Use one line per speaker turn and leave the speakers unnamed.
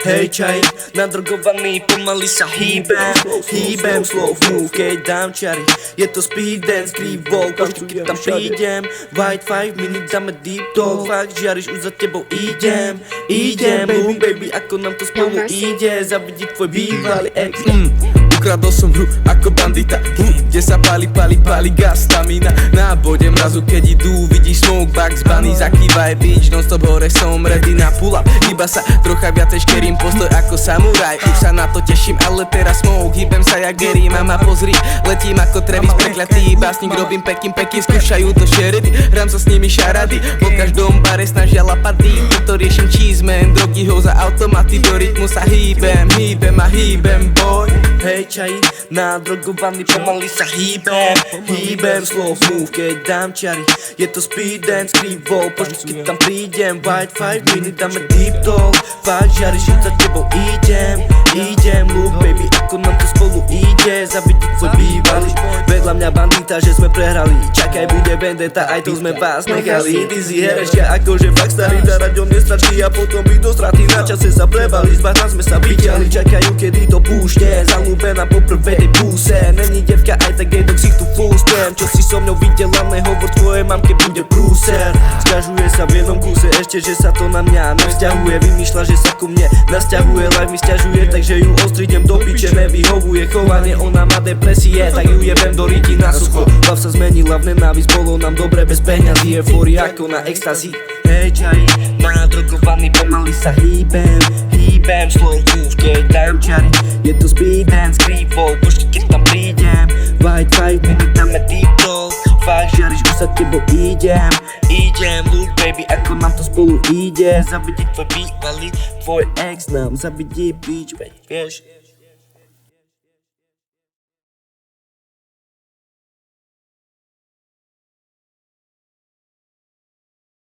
Hej čaj, nadrogovaný, pomaly sa hýbem, slow move, keď dám čary. Je to speed dance, creep walk, vždy keď tam prídem. White 5 minút dáme deep talk, fakt žiariš, už za tebou idem, boom baby, ako nám to spolu ide, zavidí tvoj bývalý ex.
Ukradol som hru ako bandita, kde sa pali gas, stamina. Na bode mrazu, keď idú, vidíš smoke, Bugs Bunny, zakývaj bitch, non-stop hore som ready na pull up. Iba sa trocha viacej škerím, postoj ako samuraj, už sa na to teším, ale teraz smoke, hýbem sa jak Gary, mama pozri, letím ako Travis, prekľatý básnik, robím peky, skúšajú to šeredy, hrám sa s nimi šarady, po každom bare snažia lapady, toto riešim cheeseman, drogy ho za automaty, do rytmu sa hýbem, boy.
Hej čaj, nadrogovaný, pomaly sa hýbem, slow move, keď dám čary. Je to speed dance, creep walk, vždy keď tam prídem. White 5 minút dáme deep talk, fakt žiariš, už za tebou idem, look baby, ako nám to spolu ide, zavidí tvoj bývalý. Vedľa mňa bandita, že sme prehrali, čakaj, bude vendeta, aj to sme vás nechali. Ty si herečka, akože fakt starý, darať on nestačí a potom ich do straty na čase sa prebali. Z vás sme sa vyťali, čakajú, kedy to púšte, zalúbená po prvej tej púse. Není devka, aj tak jej do ksichtu full spam. Čo si so mnou videla, nehovor tvojej mamke, bude prúser. Sťažuje sa v jednom kúse, ešte že sa to na mňa nevzťahuje. Vymýšľa, že sa ku mne nasťahuje, life mi sťažuje, takže ju ostridem do piče. Nevyhovuje chovanie, ona má depresie, tak ju jebem do ryti na sucho. Hlav sa zmenila v nenávisť, bolo nám dobre bez peňazí, eufória ako na extasy. Hej čaj, nadrogovaný, pomaly sa hýbem, slow move, keď dám čary. Je to speed dance, creep walk, vždy keď tam prídem. White 5 minút dáme deep talk, fakt žiariš, už za tebou idem, look baby, ako nám to spolu ide, zavidí tvoj bývalý, tvoj ex nám zavidí bitch, vieš.